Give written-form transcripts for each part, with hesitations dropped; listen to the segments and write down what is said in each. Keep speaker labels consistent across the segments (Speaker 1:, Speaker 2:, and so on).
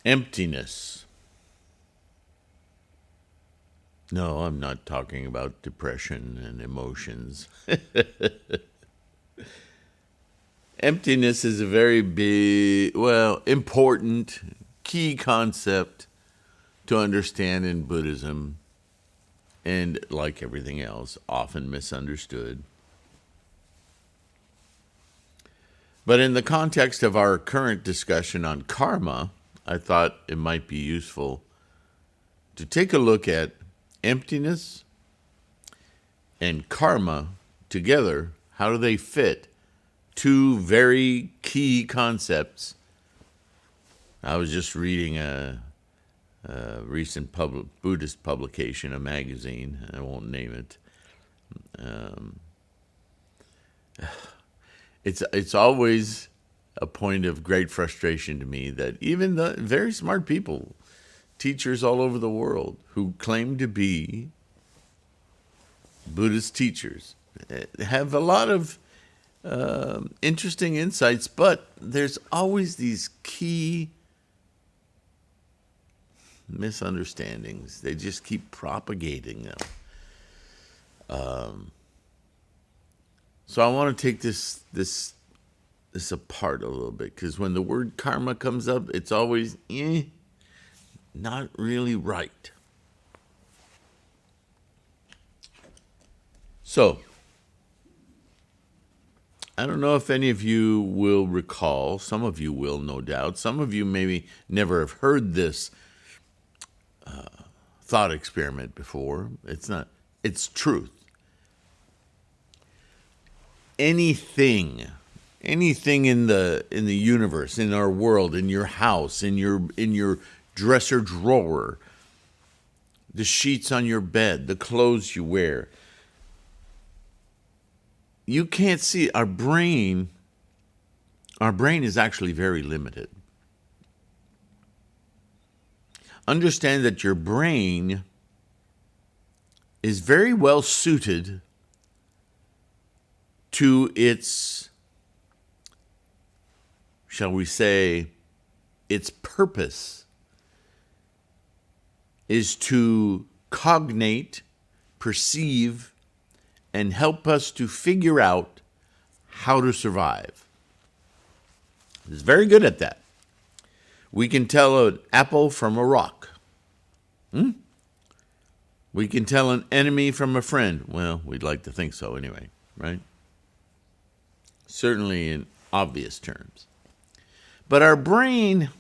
Speaker 1: Emptiness. No, I'm not talking about depression and emotions. Emptiness is a very big, important, key concept to understand in Buddhism, and like everything else, often misunderstood. But in the context of our current discussion on karma, I thought it might be useful to take a look at emptiness and karma together. How do they fit? Two very key concepts. I was just reading a recent Buddhist publication, a magazine. I won't name it. It's always a point of great frustration to me that even the very smart people, teachers all over the world who claim to be Buddhist teachers, have a lot of interesting insights, but there's always these key misunderstandings. They just keep propagating them. So I want to take this apart a little bit, because when the word karma comes up, it's always not really right. So I don't know if any of you will recall. Some of you will, no doubt. Some of you maybe never have heard this thought experiment before. It's truth. Anything in the universe, in our world, in your house, in your dresser drawer, the sheets on your bed, the clothes you wear, you can't see. Our brain is actually very limited. Understand that your brain is very well suited to its, shall we say, its purpose is to cognate, perceive, and help us to figure out how to survive. It's very good at that. We can tell an apple from a rock. We can tell an enemy from a friend. Well, we'd like to think so anyway, right? Certainly in obvious terms. But our brain,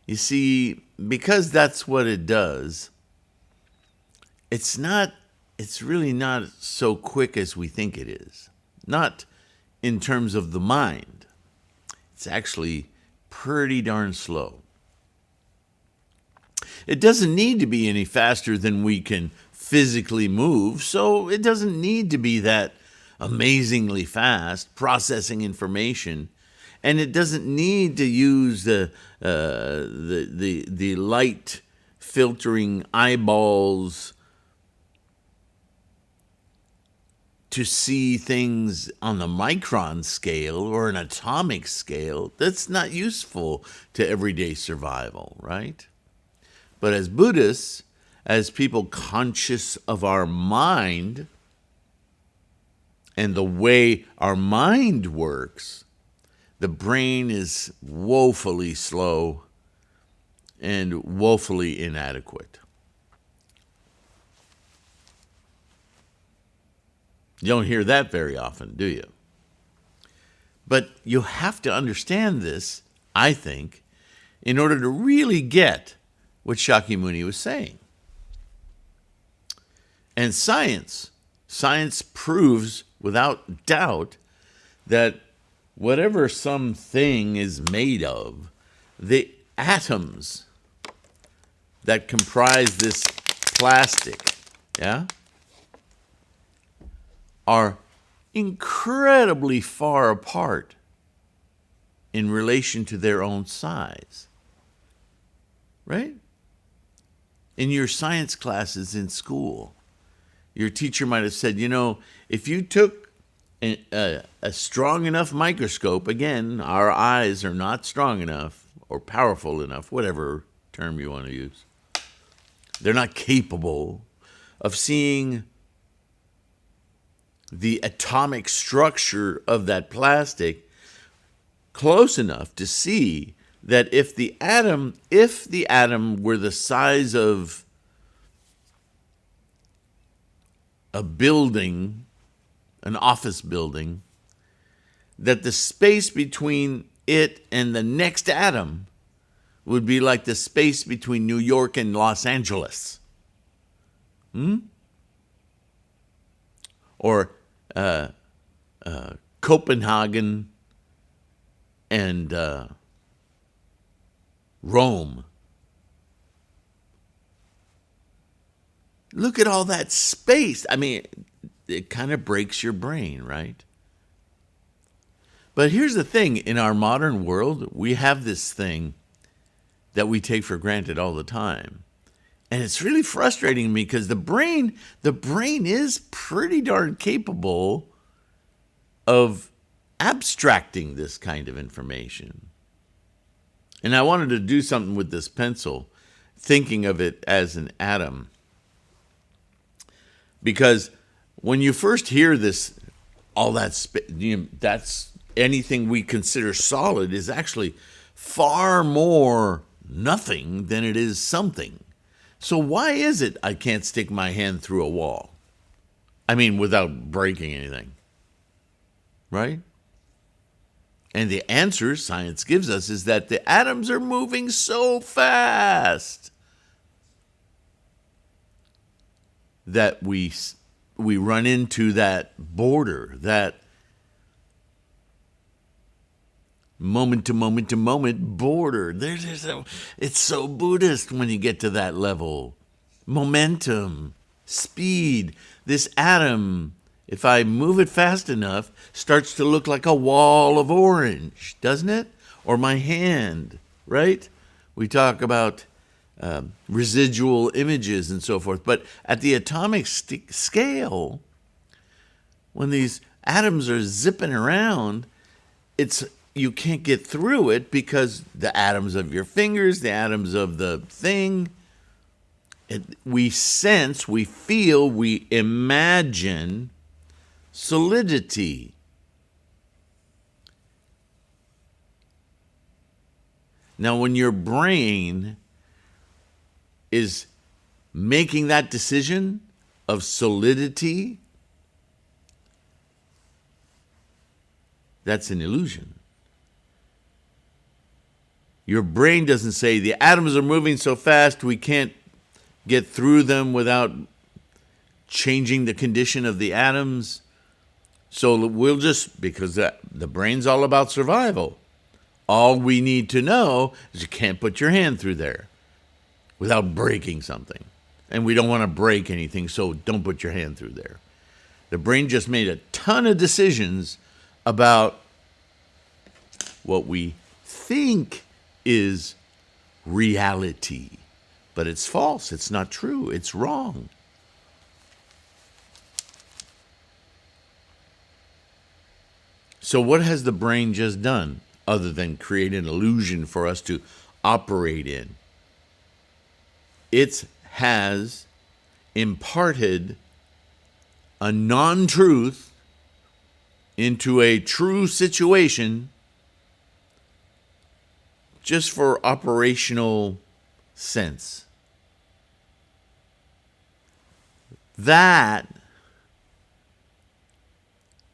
Speaker 1: you see, because that's what it does, it's really not so quick as we think it is. Not in terms of the mind. It's actually pretty darn slow. It doesn't need to be any faster than we can physically move, so it doesn't need to be that amazingly fast processing information, and it doesn't need to use the light filtering eyeballs to see things on the micron scale or an atomic scale. That's not useful to everyday survival, right? But as Buddhists, as people conscious of our mind and the way our mind works, the brain is woefully slow and woefully inadequate. You don't hear that very often, do you? But you have to understand this, I think, in order to really get what Shakyamuni was saying. And science proves without doubt that whatever something is made of, the atoms that comprise this plastic, are incredibly far apart in relation to their own size, right? In your science classes in school, your teacher might have said, if you took a strong enough microscope, again, our eyes are not strong enough, or powerful enough, whatever term you want to use. They're not capable of seeing the atomic structure of that plastic close enough to see that if the atom were the size of a building, an office building, that the space between it and the next atom would be like the space between New York and Los Angeles. Or Copenhagen and Rome. Look at all that space. I mean, it kind of breaks your brain, right? But here's the thing. In our modern world, we have this thing that we take for granted all the time. And it's really frustrating me because the brain is pretty darn capable of abstracting this kind of information. And I wanted to do something with this pencil, thinking of it as an atom. Because when you first hear this, all that, that's anything we consider solid is actually far more nothing than it is something. So why is it I can't stick my hand through a wall? I mean, without breaking anything, right? And the answer science gives us is that the atoms are moving so fast that we run into that border, that moment to moment to moment border. It's so Buddhist when you get to that level. Momentum, speed. This atom, if I move it fast enough, starts to look like a wall of orange, doesn't it? Or my hand, right? We talk about residual images and so forth. But at the atomic scale, when these atoms are zipping around, you can't get through it because the atoms of your fingers, the atoms of the thing, we sense, we feel, we imagine solidity. Now, when your brain is making that decision of solidity, that's an illusion. Your brain doesn't say the atoms are moving so fast we can't get through them without changing the condition of the atoms. So we'll just, because the brain's all about survival. All we need to know is you can't put your hand through there without breaking something. And we don't want to break anything, so don't put your hand through there. The brain just made a ton of decisions about what we think is reality. But it's false. It's not true. It's wrong. So what has the brain just done other than create an illusion for us to operate in? It has imparted a non-truth into a true situation just for operational sense. That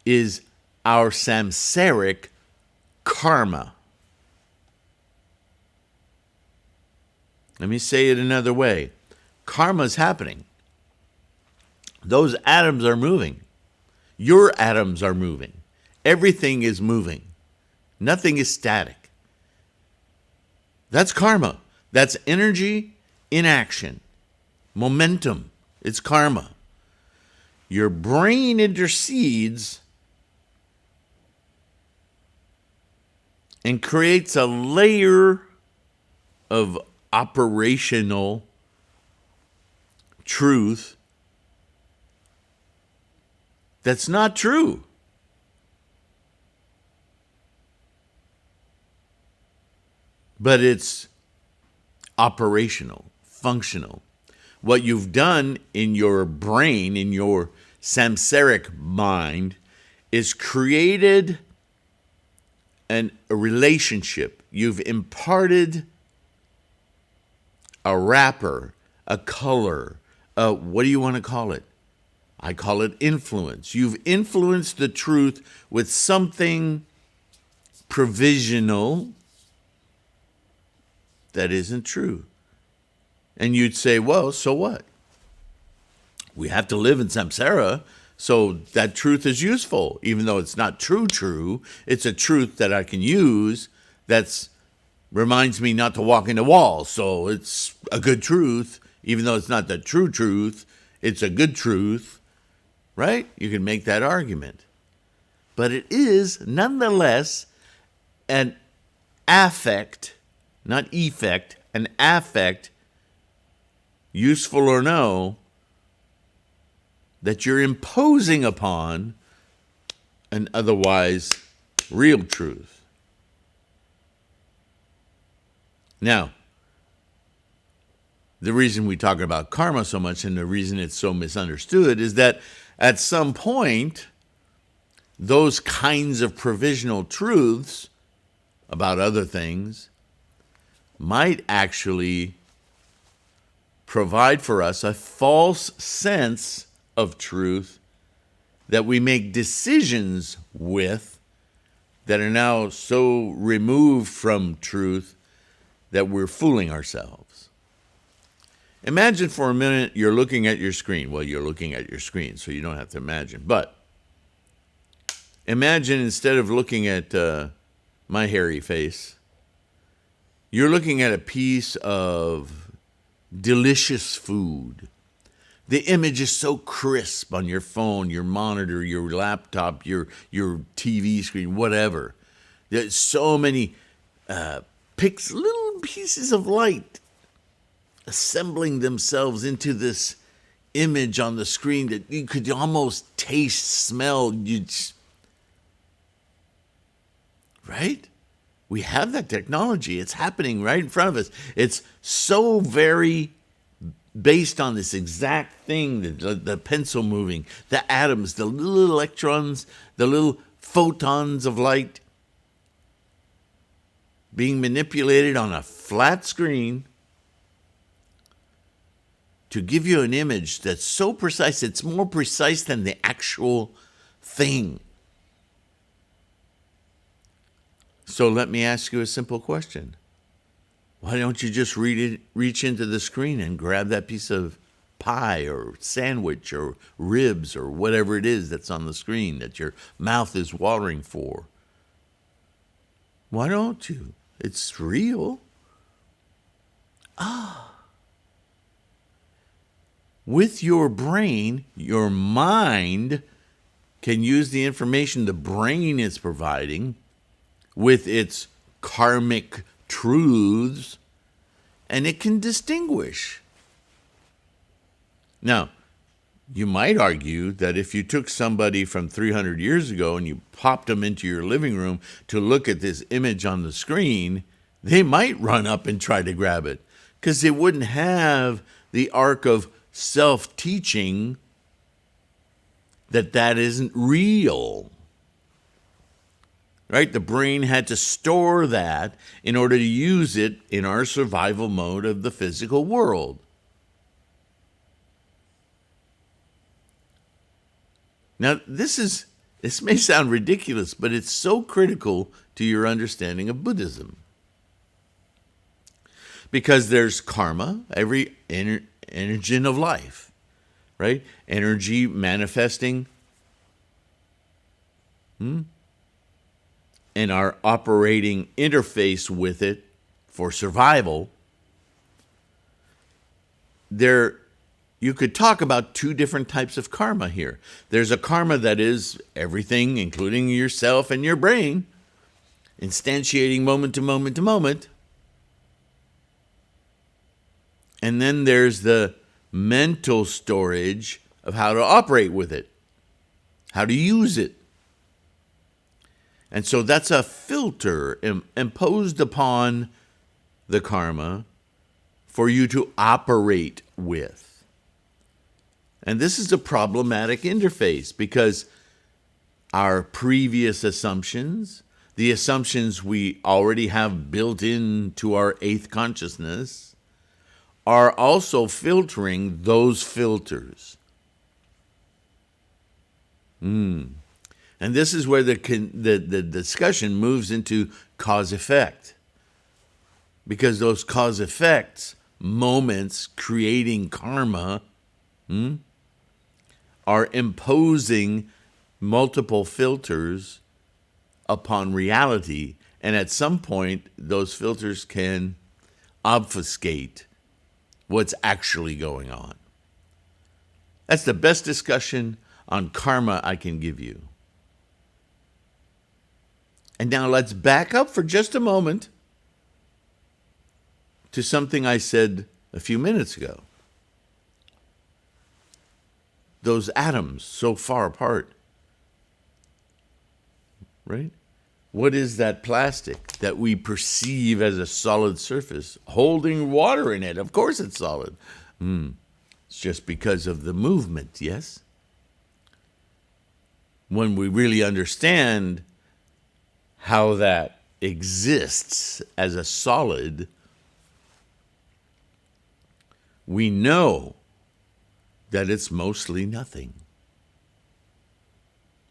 Speaker 1: is our samsaric karma. Let me say it another way. Karma is happening. Those atoms are moving. Your atoms are moving. Everything is moving. Nothing is static. That's karma. That's energy in action. Momentum. It's karma. Your brain intercedes and creates a layer of operational truth that's not true. but it's operational, functional. What you've done in your brain, in your samsaric mind, is created a relationship. You've imparted a wrapper, a color, what do you want to call it? I call it influence. You've influenced the truth with something provisional that isn't true. And you'd say, well, so what? We have to live in samsara, so that truth is useful, even though it's not true. It's a truth that I can use that reminds me not to walk into walls. So it's a good truth, even though it's not the true truth. It's a good truth, right? You can make that argument. But it is nonetheless an affect, not effect, an affect, useful or no, that you're imposing upon an otherwise real truth. Now, the reason we talk about karma so much and the reason it's so misunderstood is that at some point, those kinds of provisional truths about other things might actually provide for us a false sense of truth that we make decisions with that are now so removed from truth that we're fooling ourselves. Imagine for a minute you're looking at your screen. Well, you're looking at your screen, so you don't have to imagine. But imagine instead of looking at my hairy face, you're looking at a piece of delicious food. The image is so crisp on your phone, your monitor, your laptop, your TV screen, whatever. There's so many little pieces of light assembling themselves into this image on the screen that you could almost taste, smell. Right? We have that technology. It's happening right in front of us. It's so very based on this exact thing, the pencil moving, the atoms, the little electrons, the little photons of light being manipulated on a flat screen to give you an image that's so precise, it's more precise than the actual thing. So let me ask you a simple question. Why don't you just reach into the screen and grab that piece of pie or sandwich or ribs or whatever it is that's on the screen that your mouth is watering for? Why don't you? It's real. With your brain, your mind can use the information the brain is providing with its karmic truths, and it can distinguish. Now, you might argue that if you took somebody from 300 years ago and you popped them into your living room to look at this image on the screen, they might run up and try to grab it because they wouldn't have the arc of self-teaching that isn't real. Right? The brain had to store that in order to use it in our survival mode of the physical world. Now, this may sound ridiculous, but it's so critical to your understanding of Buddhism. Because there's karma, every energy of life, right? Energy manifesting and our operating interface with it for survival. You could talk about two different types of karma here. There's a karma that is everything, including yourself and your brain, instantiating moment to moment to moment. And then there's the mental storage of how to operate with it, how to use it. And so that's a filter imposed upon the karma for you to operate with. And this is a problematic interface because our previous assumptions, the assumptions we already have built into our eighth consciousness, are also filtering those filters. And this is where the discussion moves into cause-effect. Because those cause-effects, moments creating karma, are imposing multiple filters upon reality. And at some point, those filters can obfuscate what's actually going on. That's the best discussion on karma I can give you. And now let's back up for just a moment to something I said a few minutes ago. Those atoms so far apart, right? What is that plastic that we perceive as a solid surface holding water in it? Of course it's solid. It's just because of the movement, yes? When we really understand how that exists as a solid, we know that it's mostly nothing.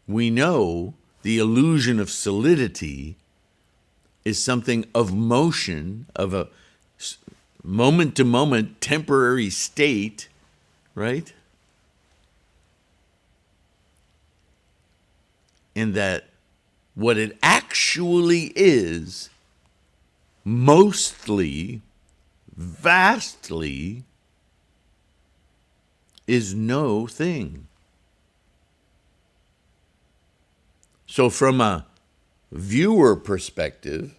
Speaker 1: We know the illusion of solidity is something of motion, of a moment-to-moment temporary state, right? And that what it actually is, mostly, vastly, is no thing. So from a viewer perspective,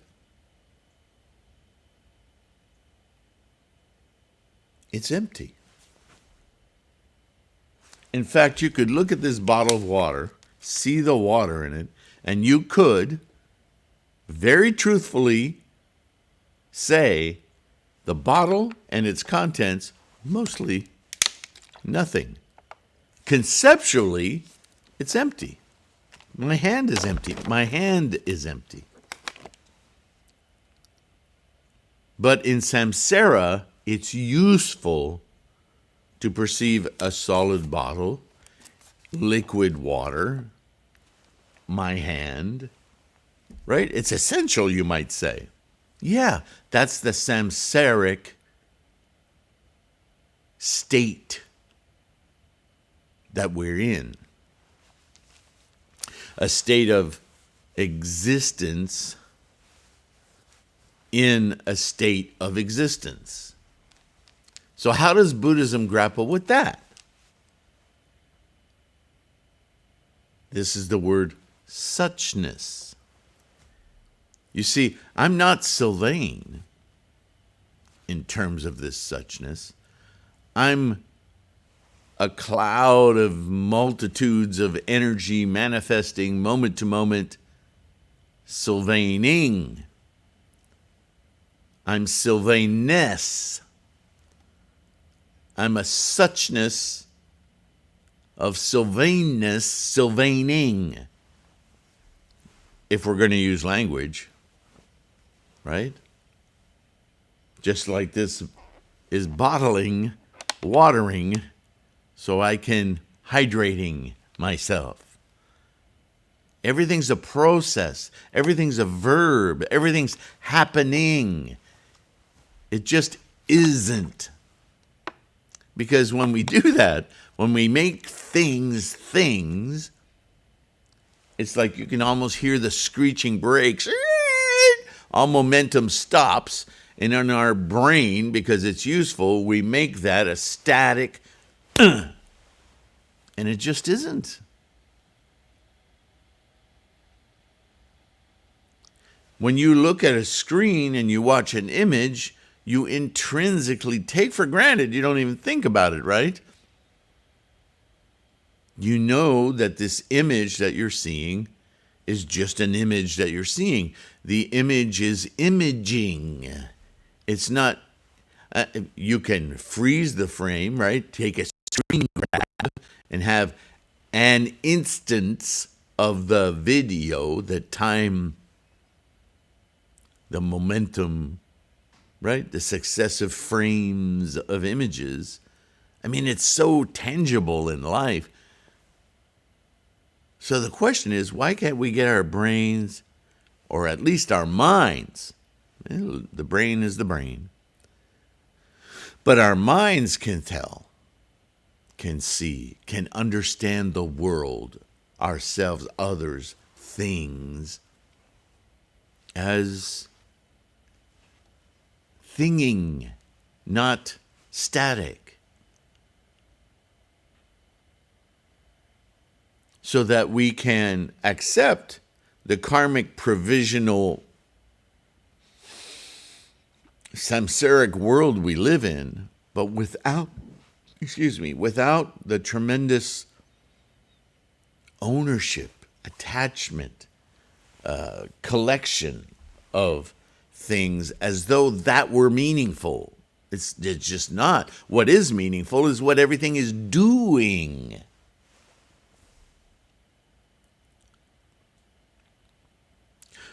Speaker 1: it's empty. In fact, you could look at this bottle of water, see the water in it, and you could very truthfully say the bottle and its contents, mostly nothing. Conceptually, it's empty. My hand is empty. My hand is empty. But in samsara, it's useful to perceive a solid bottle, liquid water, my hand, right? It's essential, you might say. Yeah, that's the samsaric state that we're in. A state of existence in a state of existence. So how does Buddhism grapple with that? This is the word suchness. You see, I'm not Sylvain in terms of this suchness. I'm a cloud of multitudes of energy manifesting moment to moment, Sylvaining. I'm Sylvainess. I'm a suchness of Sylvainess, Sylvaining. If we're going to use language, right? Just like this is bottling, watering, so I can hydrating myself. Everything's a process. Everything's a verb. Everything's happening. It just isn't. Because when we do that, when we make things things, it's like you can almost hear the screeching brakes. All momentum stops. And in our brain, because it's useful, we make that a static and it just isn't. When you look at a screen and you watch an image, you intrinsically take for granted. You don't even think about it, right? You know that this image that you're seeing is just an image that you're seeing. The image is imaging. It's not, you can freeze the frame, right? Take a screen grab and have an instance of the video, the time, the momentum, right? The successive frames of images. I mean, it's so tangible in life. So the question is, why can't we get our brains, or at least our minds? The brain is the brain. But our minds can tell, can see, can understand the world, ourselves, others, things, as thinging, not static. So that we can accept the karmic provisional samsaric world we live in, but without the tremendous ownership, attachment, collection of things as though that were meaningful. It's just not. What is meaningful is what everything is doing.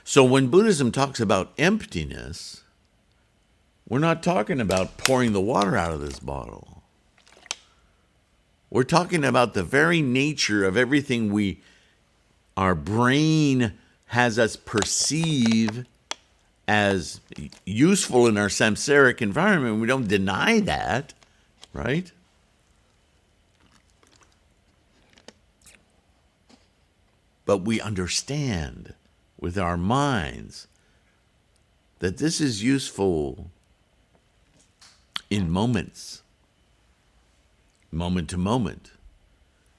Speaker 1: So when Buddhism talks about emptiness, we're not talking about pouring the water out of this bottle. We're talking about the very nature of everything our brain has us perceive as useful in our samsaric environment. We don't deny that, right? But we understand with our minds that this is useful in moments, moment to moment,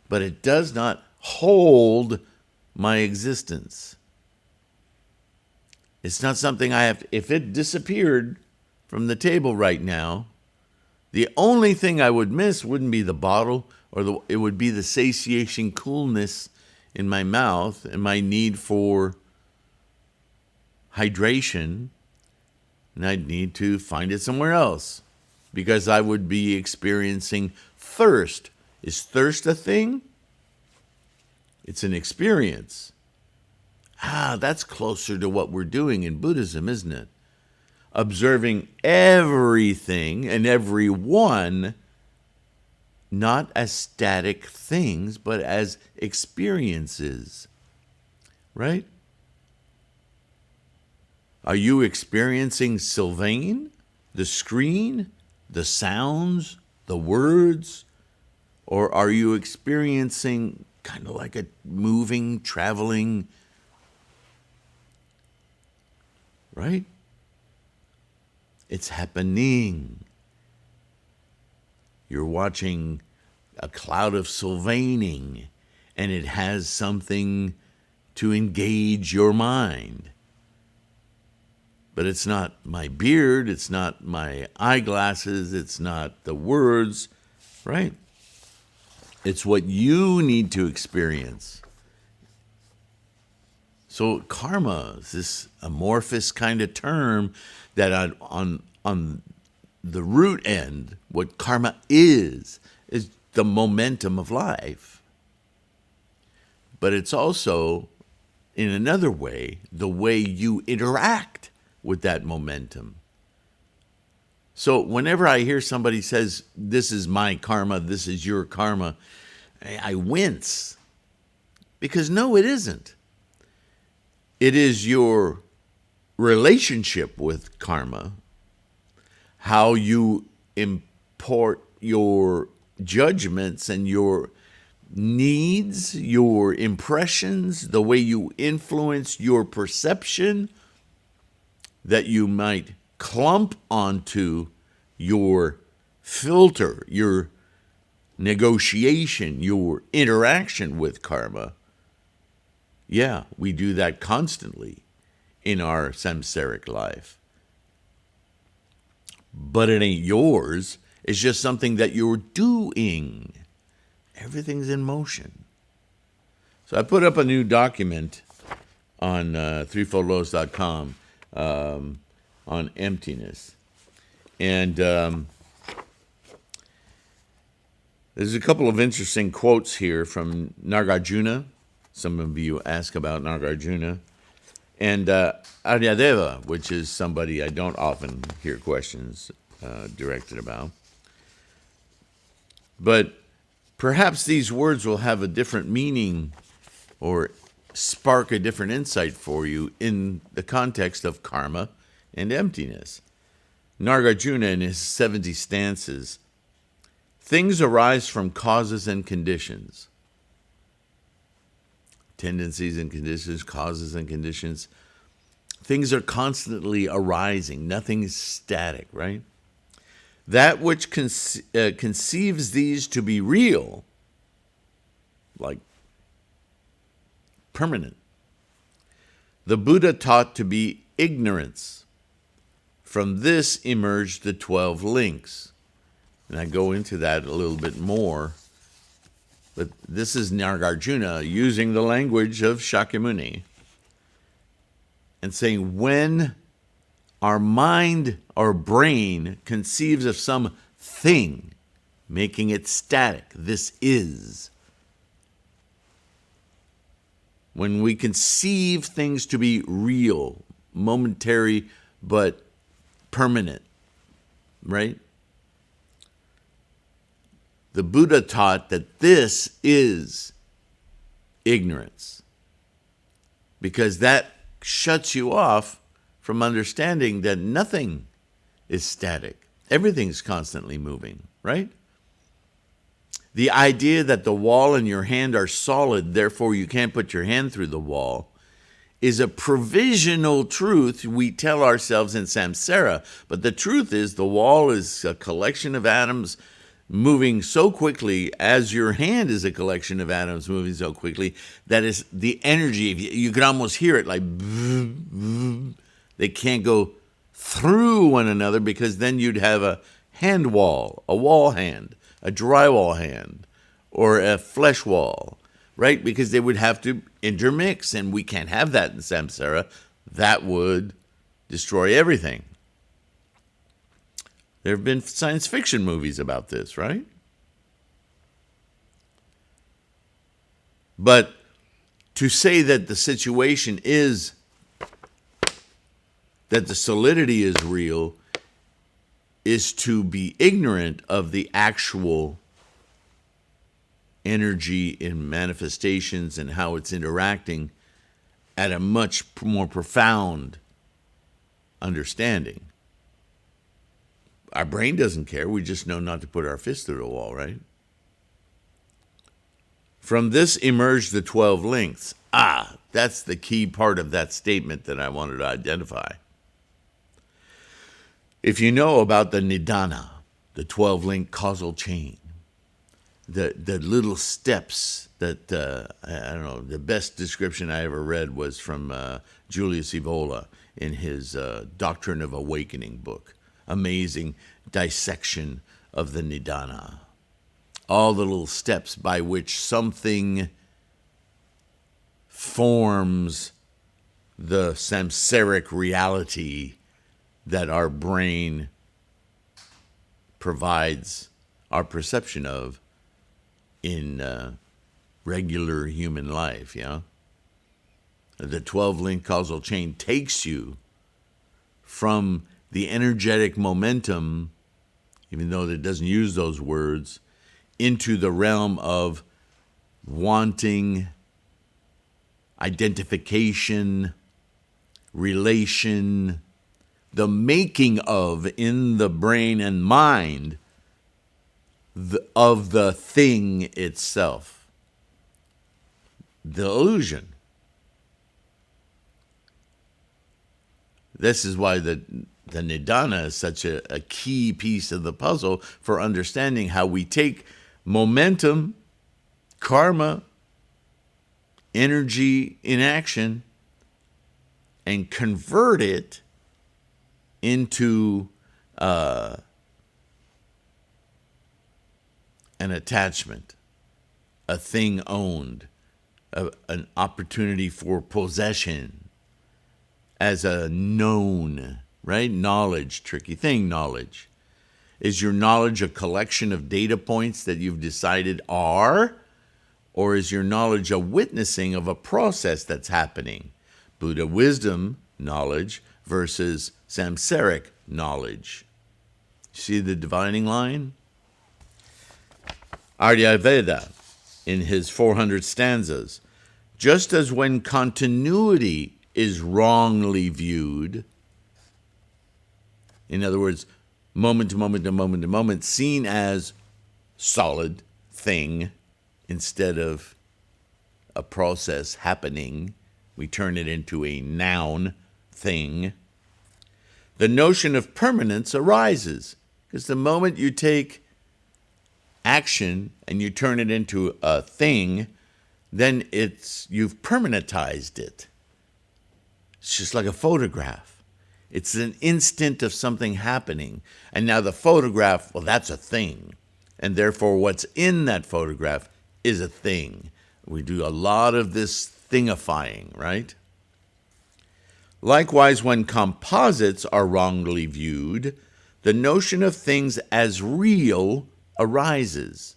Speaker 1: but it does not hold my existence. It's not something I have to, if it disappeared from the table right now, the only thing I would miss wouldn't be the bottle, it would be the satiation coolness in my mouth and my need for hydration, and I'd need to find it somewhere else because I would be experiencing thirst. Is thirst a thing? It's an experience. That's closer to what we're doing in Buddhism, isn't it? Observing everything and everyone not as static things, but as experiences, right? Are you experiencing Sylvain, the screen, the sounds, the words? Or are you experiencing kind of like a moving, traveling, right? It's happening. You're watching a cloud of Sylvaining, and it has something to engage your mind. But it's not my beard, it's not my eyeglasses, it's not the words, right? It's what you need to experience. So karma is this amorphous kind of term that on the root end, what karma is the momentum of life. But it's also, in another way, the way you interact with that momentum. So whenever I hear somebody says, this is my karma, this is your karma, I wince. Because no, it isn't. It is your relationship with karma, how you import your judgments and your needs, your impressions, the way you influence your perception, that you might clump onto your filter, your negotiation, your interaction with karma. Yeah, we do that constantly in our samsaric life. But it ain't yours. It's just something that you're doing. Everything's in motion. So I put up a new document on threefoldlotus.com on emptiness. And there's a couple of interesting quotes here from Nagarjuna. Some of you ask about Nagarjuna. And Aryadeva, which is somebody I don't often hear questions directed about. But perhaps these words will have a different meaning or spark a different insight for you in the context of karma and emptiness. Nagarjuna, in his 70 stances, things arise from causes and conditions. Tendencies and conditions, causes and conditions. Things are constantly arising. Nothing is static, right? That which conceives these to be real, like permanent, the Buddha taught to be ignorance. From this emerged the 12 links. And I go into that a little bit more. But this is Nagarjuna using the language of Shakyamuni and saying, when our mind or brain conceives of some thing, making it static, this is. When we conceive things to be real, momentary, but permanent, right? The Buddha taught that this is ignorance, because that shuts you off from understanding that nothing is static. Everything's constantly moving, right? The idea that the wall and your hand are solid, therefore you can't put your hand through the wall, is a provisional truth we tell ourselves in samsara. But the truth is the wall is a collection of atoms moving so quickly, as your hand is a collection of atoms moving so quickly, that is the energy. You can almost hear it like, they can't go through one another, because then you'd have a hand wall, a wall hand, a drywall hand, or a flesh wall, right? Because they would have to intermix, and we can't have that in samsara. That would destroy everything. There have been science fiction movies about this, right? But to say that the situation is that the solidity is real is to be ignorant of the actual energy in manifestations and how it's interacting at a much more profound understanding. Our brain doesn't care. We just know not to put our fist through the wall, right? From this emerged the 12 links. That's the key part of that statement that I wanted to identify. If you know about the Nidana, the 12-link causal chain, the little steps that, I don't know, the best description I ever read was from Julius Evola in his Doctrine of Awakening book. Amazing dissection of the Nidana. All the little steps by which something forms the samsaric reality that our brain provides our perception of in regular human life, yeah? The 12-link causal chain takes you from the energetic momentum, even though it doesn't use those words, into the realm of wanting, identification, relation, the making of, in the brain and mind, of the thing itself. The illusion. This is why the Nidana is such a key piece of the puzzle for understanding how we take momentum, karma, energy in action, and convert it into an attachment, a thing owned, an opportunity for possession as a known right? Knowledge, tricky thing, knowledge. Is your knowledge a collection of data points that you've decided are? Or is your knowledge a witnessing of a process that's happening? Buddha wisdom knowledge versus Samsaric knowledge. See the dividing line? Aryaveda, in his 400 stanzas, just as when continuity is wrongly viewed, in other words, moment to moment to moment to moment, seen as solid thing instead of a process happening, we turn it into a noun thing. The notion of permanence arises because the moment you take action and you turn it into a thing, then you've permanentized it. It's just like a photograph. It's an instant of something happening. And now the photograph, well, that's a thing. And therefore what's in that photograph is a thing. We do a lot of this thingifying, right? Likewise, when composites are wrongly viewed, the notion of things as real arises.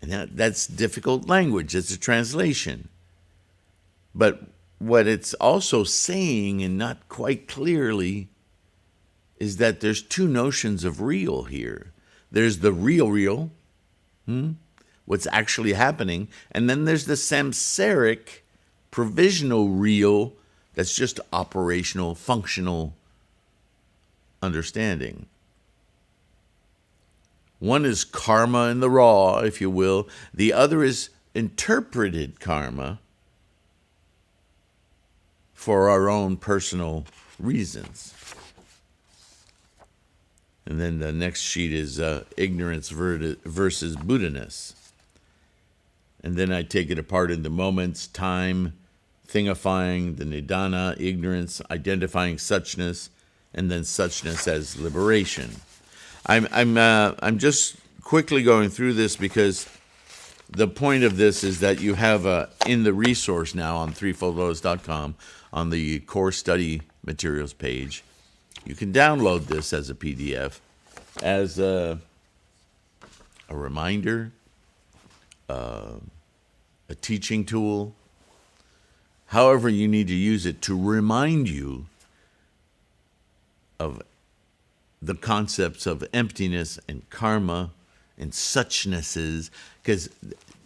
Speaker 1: And that's difficult language. It's a translation. But what it's also saying, and not quite clearly, is that there's two notions of real here. There's the real, what's actually happening, and then there's the samsaric, provisional real, that's just operational, functional understanding. One is karma in the raw, if you will. The other is interpreted karma for our own personal reasons. And then the next sheet is ignorance versus Buddha-ness. And then I take it apart into moments, time, thingifying, the nidana, ignorance, identifying suchness, and then suchness as liberation. I'm just quickly going through this because the point of this is that you have in the resource now on threefoldlotus.com on the core study materials page, you can download this as a PDF as a reminder, a teaching tool, however you need to use it to remind you of the concepts of emptiness and karma and suchnesses, because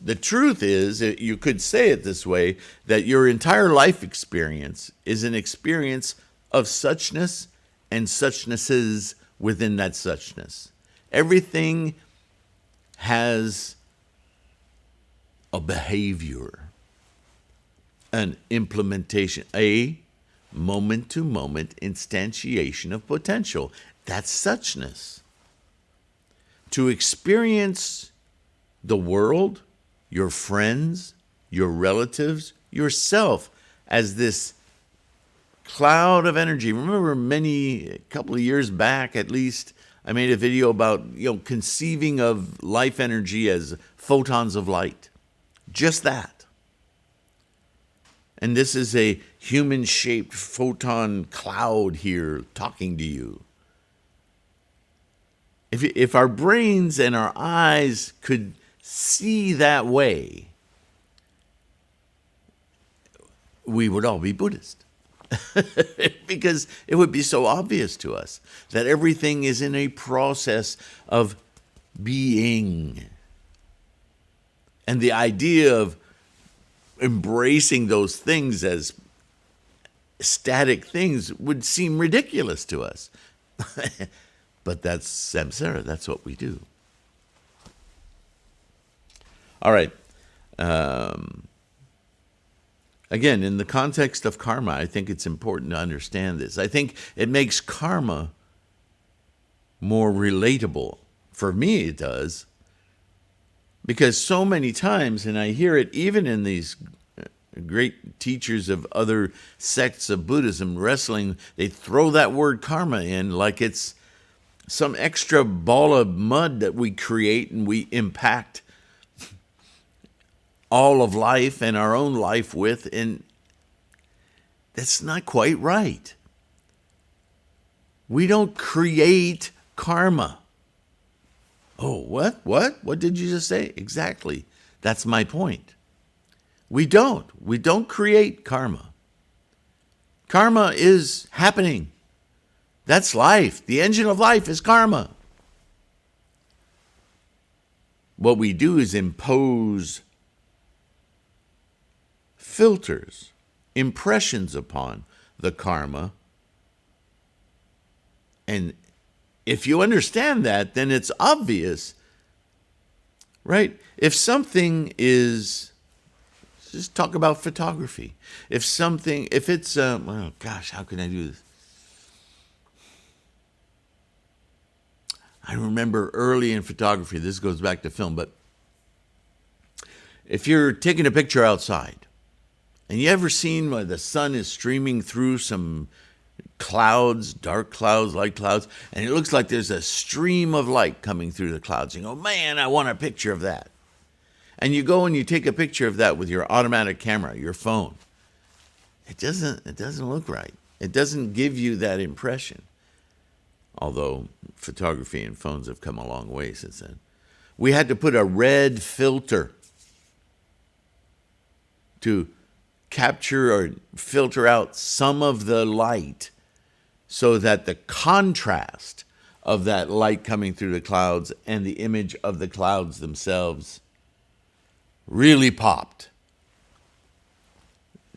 Speaker 1: the truth is, you could say it this way, that your entire life experience is an experience of suchness and suchnesses within that suchness. Everything has a behavior, an implementation, a moment-to-moment instantiation of potential. That's suchness. To experience the world, your friends, your relatives, yourself as this cloud of energy. Remember a couple of years back at least, I made a video about conceiving of life energy as photons of light. Just that. And this is a human-shaped photon cloud here talking to you. If our brains and our eyes could see that way, we would all be Buddhist. Because it would be so obvious to us that everything is in a process of being. And the idea of embracing those things as static things would seem ridiculous to us. But that's samsara. That's what we do. All right. Again, in the context of karma, I think it's important to understand this. I think it makes karma more relatable. For me, it does. Because so many times, and I hear it even in these great teachers of other sects of Buddhism wrestling, they throw that word karma in like it's some extra ball of mud that we create and we impact all of life and our own life with, and that's not quite right. We don't create karma. Oh, what? What? What did you just say? Exactly. That's my point. We don't. We don't create karma. Karma is happening. That's life. The engine of life is karma. What we do is impose filters, impressions upon the karma. And if you understand that, then it's obvious, right? If something is, just talk about photography. If it's, oh gosh, how can I do this? I remember early in photography, this goes back to film, but if you're taking a picture outside, and you ever seen where the sun is streaming through some clouds, dark clouds, light clouds, and it looks like there's a stream of light coming through the clouds. You go, man, I want a picture of that. And you go and you take a picture of that with your automatic camera, your phone. It doesn't look right. It doesn't give you that impression. Although photography and phones have come a long way since then. We had to put a red filter to capture or filter out some of the light so that the contrast of that light coming through the clouds and the image of the clouds themselves really popped.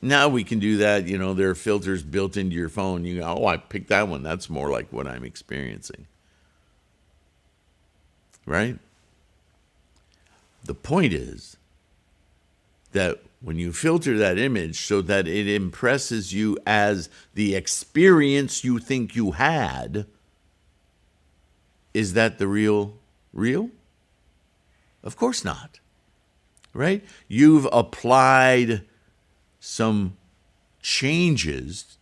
Speaker 1: Now we can do that. You know, there are filters built into your phone. You go, oh, I picked that one. That's more like what I'm experiencing. Right? The point is that when you filter that image so that it impresses you as the experience you think you had, is that the real? Of course not. Right? You've applied some changes,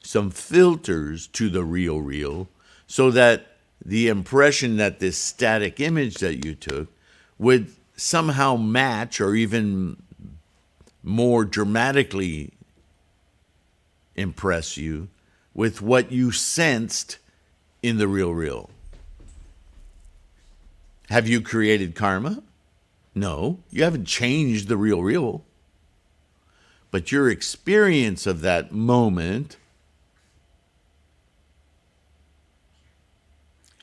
Speaker 1: some filters to the real, so that the impression that this static image that you took would somehow match or even more dramatically impress you with what you sensed in the real. Have you created karma? No, you haven't changed the real. But your experience of that moment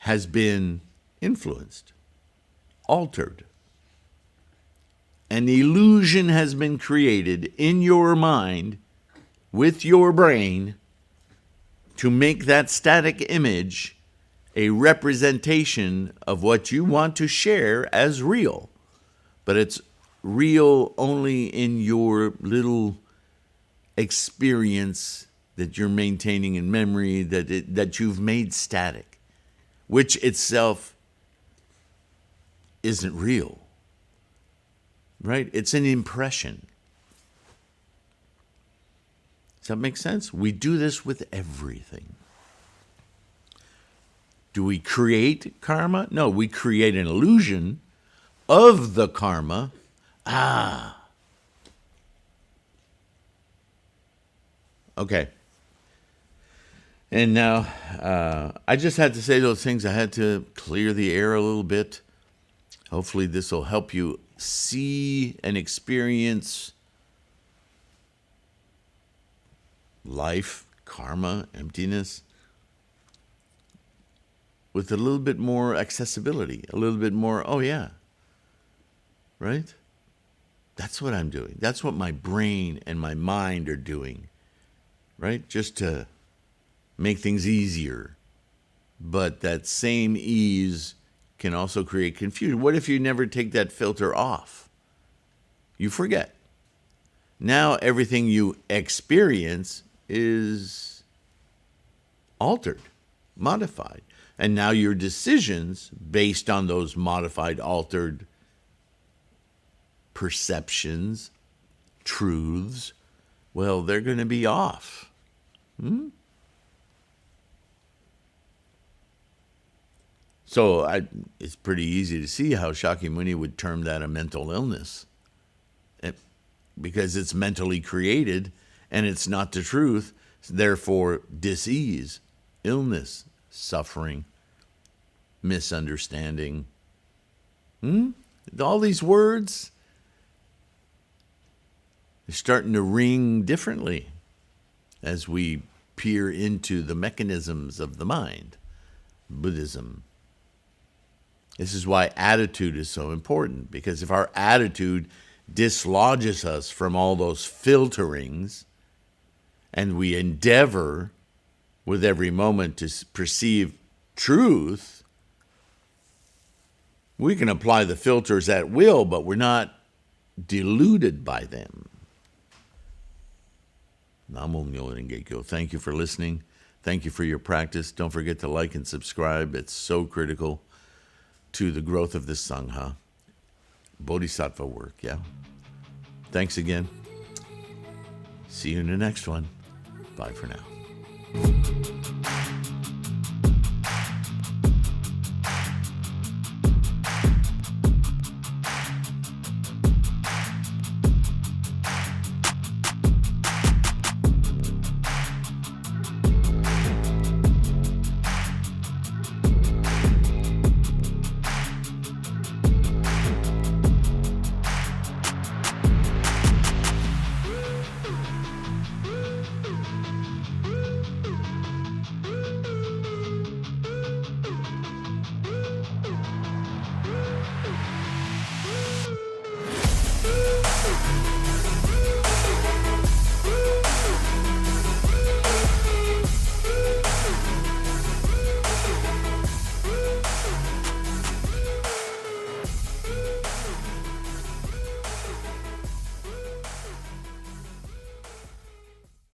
Speaker 1: has been influenced, altered. An illusion has been created in your mind with your brain to make that static image a representation of what you want to share as real. But it's real only in your little experience that you're maintaining in memory, that you've made static, which itself isn't real, right? It's an impression. Does that make sense? We do this with everything. Do we create karma? No, we create an illusion of the karma. Okay. And now, I just had to say those things. I had to clear the air a little bit. Hopefully this will help you see and experience life, karma, emptiness with a little bit more accessibility, a little bit more, oh yeah, right? That's what I'm doing. That's what my brain and my mind are doing, right? Just to make things easier. But that same ease can also create confusion. What if you never take that filter off? You forget. Now everything you experience is altered, modified. And now your decisions, based on those modified, altered perceptions, truths, well, they're going to be off. So it's pretty easy to see how Shakyamuni would term that a mental illness, because it's mentally created and it's not the truth, therefore dis-ease. illness, suffering, misunderstanding. All these words are starting to ring differently as we peer into the mechanisms of the mind. Buddhism. This is why attitude is so important, because if our attitude dislodges us from all those filterings, and we endeavor with every moment to perceive truth, we can apply the filters at will, but we're not deluded by them. Namo Myoho Renge Kyo. Thank you for listening. Thank you for your practice. Don't forget to like and subscribe. It's so critical to the growth of this Sangha. Bodhisattva work, yeah? Thanks again. See you in the next one. Bye for now.